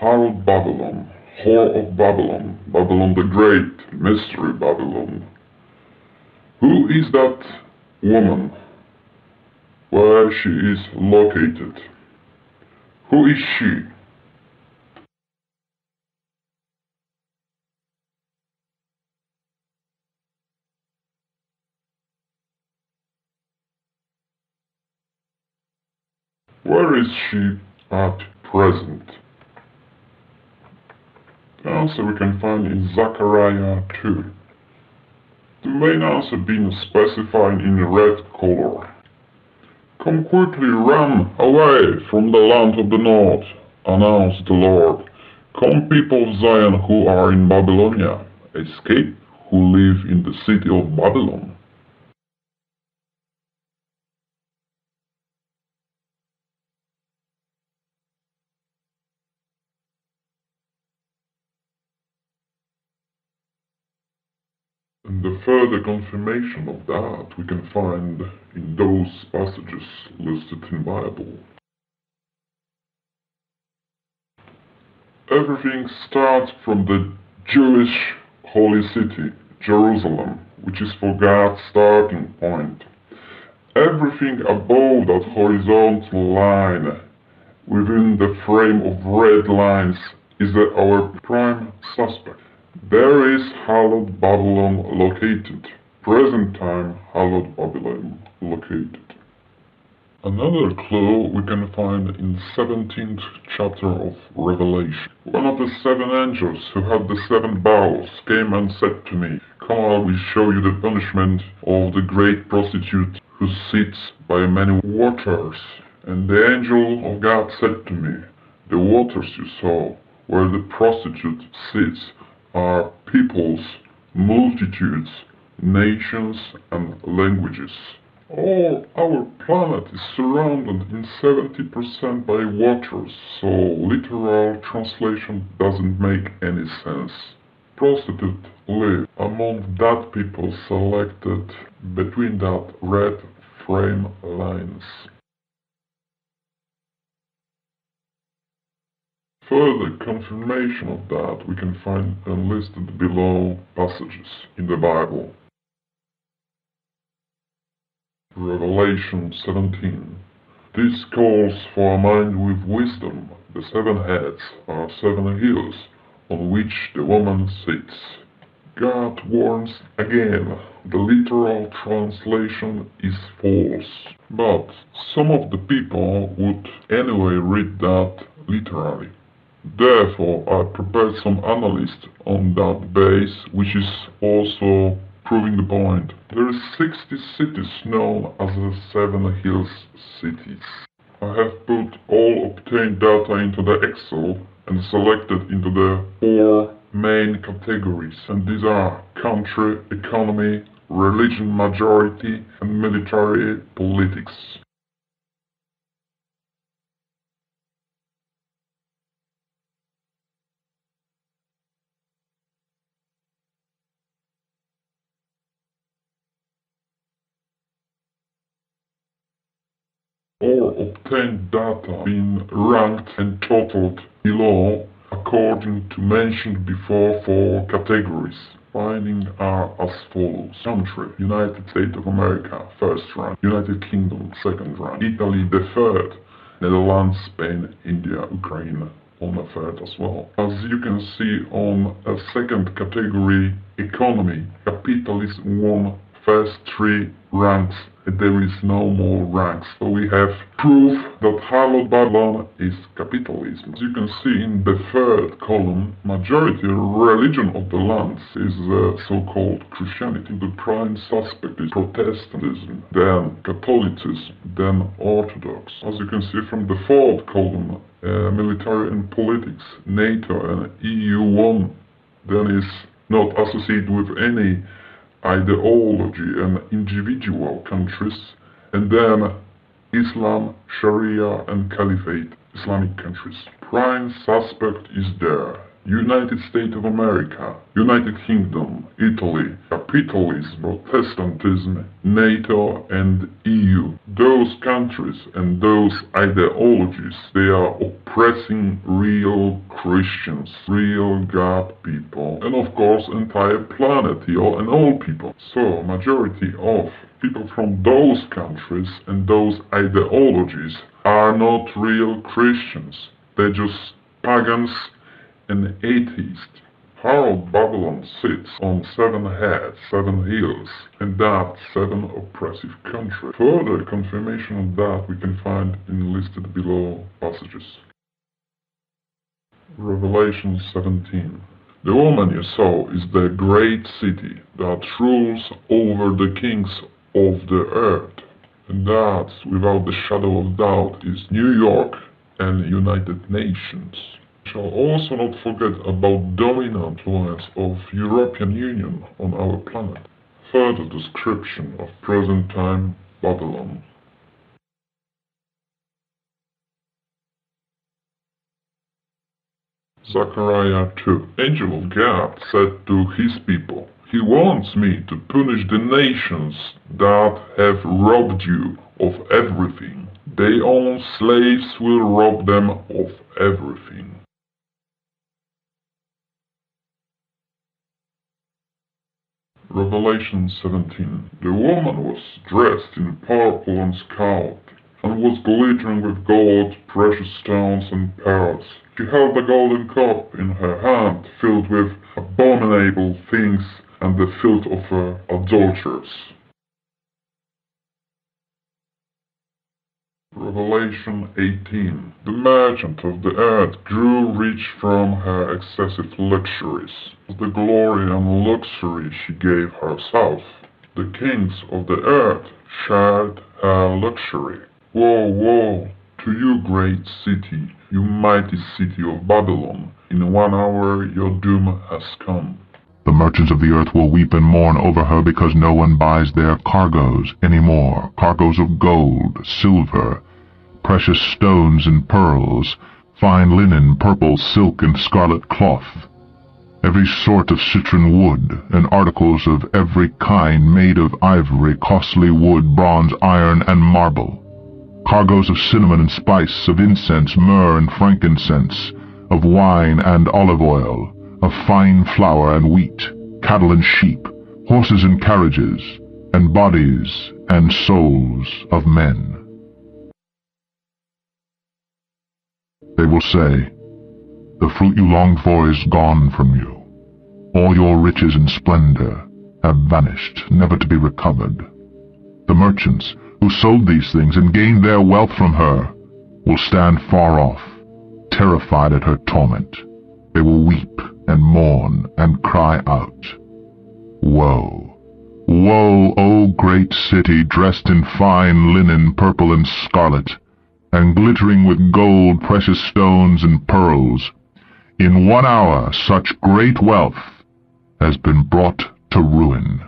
Harlot Babylon, Whore of Babylon, Babylon the Great, Mystery Babylon. Who is that woman? Where she is located? Who is she? Where is she at present? The answer we can find in Zechariah 2. The main answer being specified in red color. Come quickly, run away from the land of the north, announced the Lord. Come, people of Zion who are in Babylonia, escape who live in the city of Babylon. And the further confirmation of that we can find in those passages listed in the Bible. Everything starts from the Jewish holy city, Jerusalem, which is for God's starting point. Everything above that horizontal line, within the frame of red lines, is our prime suspect. There is Harlot Babylon located. Present time Harlot Babylon located. Another clue we can find in the 17th chapter of Revelation. One of the seven angels who had the seven bowls came and said to me, Come, I will show you the punishment of the great prostitute who sits by many waters. And the angel of God said to me, The waters you saw, where the prostitute sits, are peoples, multitudes, nations, and languages. All our planet is surrounded in 70% by waters, so literal translation doesn't make any sense. Prostitutes live among that people selected between that red frame lines. Further confirmation of that we can find enlisted below passages in the Bible. Revelation 17. This calls for a mind with wisdom. The seven heads are seven hills on which the woman sits. God warns again, the literal translation is false. But some of the people would anyway read that literally. Therefore, I prepared some analysis on that base, which is also proving the point. There are 60 cities known as the Seven Hills cities. I have put all obtained data into the Excel and selected into the four main categories, and these are country, economy, religion majority, and military politics. All obtained data being ranked and totaled below according to mentioned before four categories. Findings are as follows. Country: United States of America, first rank. United Kingdom, second rank. Italy, the third. Netherlands, Spain, India, Ukraine, on a third as well. As you can see on a second category, economy, capitalism won first three ranks. There is no more ranks. So we have proof that Harlot Babylon is capitalism. As you can see in the third column, majority religion of the lands is so-called Christianity. The prime suspect is Protestantism, then Catholicism, then Orthodox. As you can see from the fourth column, military and politics, NATO and EU1, then is not associated with any ideology and individual countries, and then Islam, Sharia, and Caliphate, Islamic countries. Prime suspect is there. United States of America, United Kingdom, Italy, capitalism, Protestantism, NATO and EU. Those countries and those ideologies, they are oppressing real Christians, real God people, and of course entire planet and all people. So majority of people from those countries and those ideologies are not real Christians. They're just pagans and atheists. Harlot Babylon sits on 7 heads, 7 hills, and that 7 oppressive countries. Further confirmation of that we can find in listed below passages. Revelation 17. The woman you saw is the great city that rules over the kings of the earth, and that, without the shadow of doubt, is New York and United Nations. We shall also not forget about dominant influence of European Union on our planet. Further description of present time Babylon. Zechariah 2. Angel of God said to his people, He wants me to punish the nations that have robbed you of everything. Their own slaves will rob them of everything. Revelation 17. The woman was dressed in purple and scarlet, and was glittering with gold, precious stones, and pearls. She held a golden cup in her hand, filled with abominable things and the filth of her adulterers. Revelation 18. The merchant of the earth grew rich from her excessive luxuries. The glory and luxury she gave herself. The kings of the earth shared her luxury. Woe, woe to you, great city, you mighty city of Babylon. In 1 hour your doom has come. The merchants of the earth will weep and mourn over her because no one buys their cargoes anymore. Cargoes of gold, silver, precious stones and pearls, fine linen, purple, silk, and scarlet cloth, every sort of citron wood, and articles of every kind made of ivory, costly wood, bronze, iron, and marble. Cargoes of cinnamon and spice, of incense, myrrh, and frankincense, of wine and olive oil, of fine flour and wheat, cattle and sheep, horses and carriages, and bodies and souls of men. They will say, The fruit you longed for is gone from you. All your riches and splendor have vanished, never to be recovered. The merchants who sold these things and gained their wealth from her will stand far off, terrified at her torment. They will weep and mourn and cry out, Woe! Woe, O great city, dressed in fine linen, purple and scarlet, and glittering with gold, precious stones, and pearls. In 1 hour such great wealth has been brought to ruin.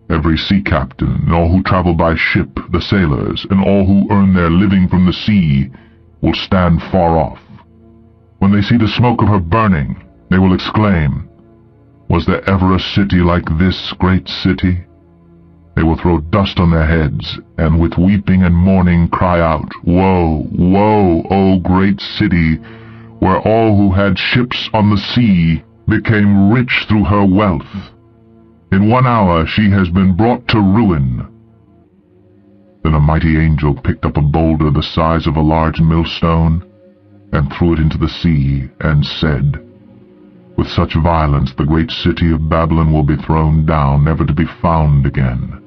Every sea captain, and all who travel by ship, the sailors, and all who earn their living from the sea, will stand far off. When they see the smoke of her burning, they will exclaim, Was there ever a city like this great city? They will throw dust on their heads, and with weeping and mourning cry out, Woe, woe, O great city, where all who had ships on the sea became rich through her wealth. In 1 hour she has been brought to ruin. Then a mighty angel picked up a boulder the size of a large millstone, and threw it into the sea, and said, With such violence the great city of Babylon will be thrown down, never to be found again.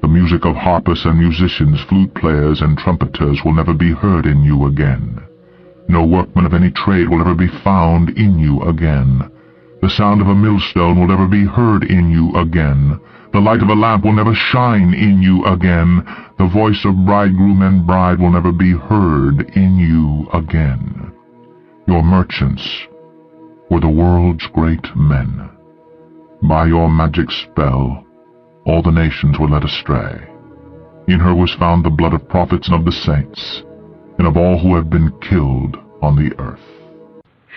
The music of harpists and musicians, flute players and trumpeters will never be heard in you again. No workman of any trade will ever be found in you again. The sound of a millstone will never be heard in you again. The light of a lamp will never shine in you again. The voice of bridegroom and bride will never be heard in you again. Your merchants were the world's great men. By your magic spell, all the nations were led astray. In her was found the blood of prophets and of the saints, and of all who have been killed on the earth.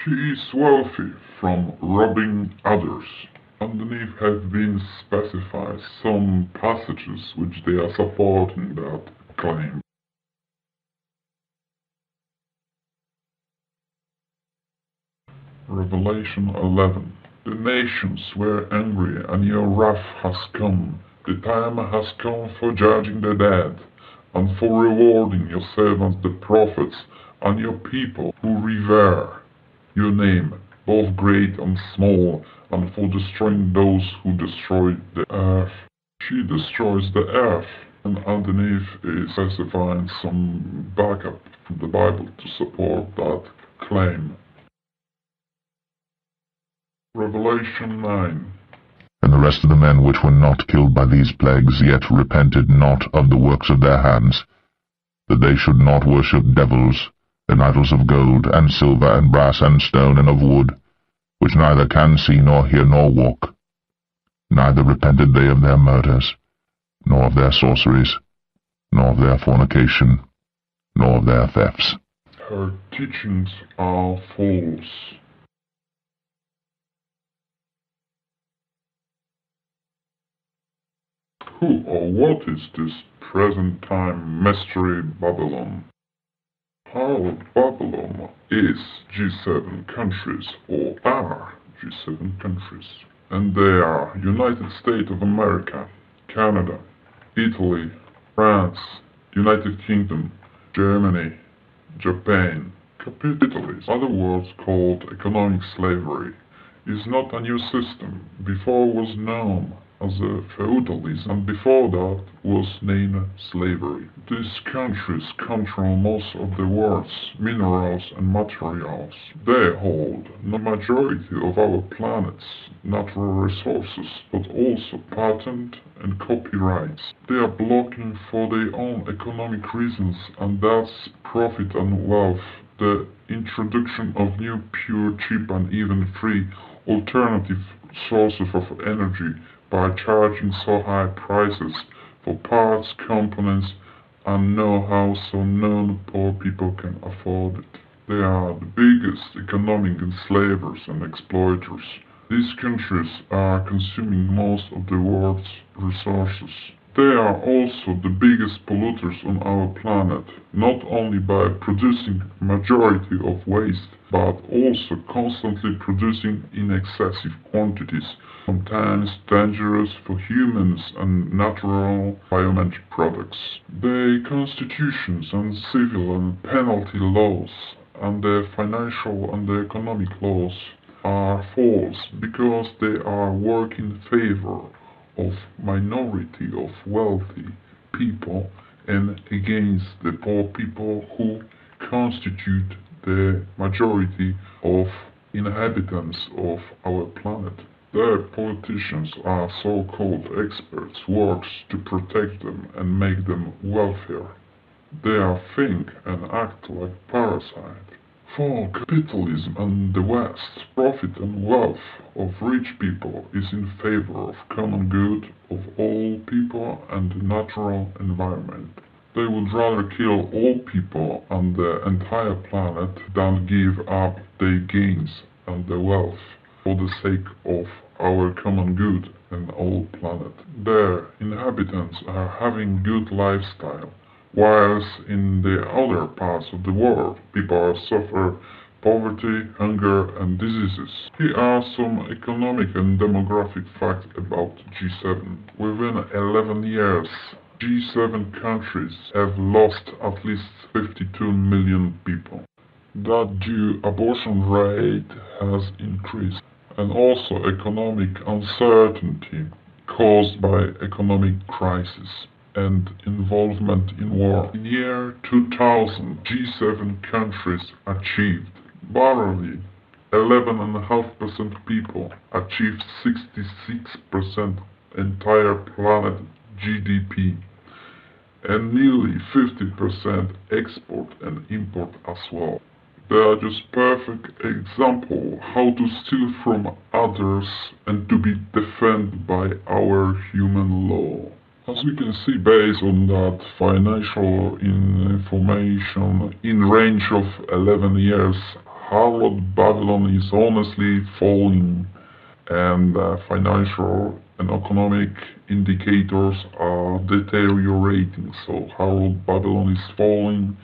She is wealthy from robbing others. Underneath have been specified some passages which they are supporting that claim. Revelation 11. The nations were angry, and your wrath has come. The time has come for judging the dead, and for rewarding your servants the prophets, and your people who revere your name, both great and small, and for destroying those who destroy the earth. She destroys the earth, and underneath is specifying some backup from the Bible to support that claim. Revelation 9. And the rest of the men which were not killed by these plagues yet repented not of the works of their hands, that they should not worship devils, and idols of gold, and silver, and brass, and stone, and of wood, which neither can see, nor hear, nor walk. Neither repented they of their murders, nor of their sorceries, nor of their fornication, nor of their thefts. Her teachings are false. Who or what is this present-time mystery Babylon? Harlot Babylon is G7 countries, or are G7 countries, and they are United States of America, Canada, Italy, France, United Kingdom, Germany, Japan. Capitalism, other words called economic slavery, is not a new system. Before was known as a feudalism, and before that was named slavery. These countries control most of the world's minerals and materials. They hold the majority of our planet's natural resources, but also patent and copyrights. They are blocking for their own economic reasons, and that's profit and wealth. The introduction of new, pure, cheap, and even free alternative sources of energy by charging so high prices for parts, components, and know-how so non-poor people can afford it. They are the biggest economic enslavers and exploiters. These countries are consuming most of the world's resources. They are also the biggest polluters on our planet, not only by producing majority of waste, but also constantly producing in excessive quantities, sometimes dangerous for humans and natural environmental products. Their constitutions and civil and penalty laws, and their financial and their economic laws are false because they are work in favor of minority of wealthy people and against the poor people who constitute the majority of inhabitants of our planet. Their politicians are so-called experts works to protect them and make them wealthier. They are think and act like parasites. For capitalism and the West, profit and wealth of rich people is in favor of common good of all people and the natural environment. They would rather kill all people and the entire planet than give up their gains and their wealth for the sake of our common good and all planet. Their inhabitants are having good lifestyle, whilst in the other parts of the world people suffer poverty, hunger, and diseases. Here are some economic and demographic facts about G7. Within 11 years, G7 countries have lost at least 52 million people. That due abortion rate has increased, and also economic uncertainty caused by economic crisis and involvement in war. In year 2000, G7 countries achieved barely 11.5% people achieved 66% entire planet GDP and nearly 50% export and import as well. They are just perfect example how to steal from others and to be defended by our human law. As we can see, based on that financial information, in range of 11 years Harlot Babylon is honestly falling, and financial and economic indicators are deteriorating. So Harlot Babylon is falling,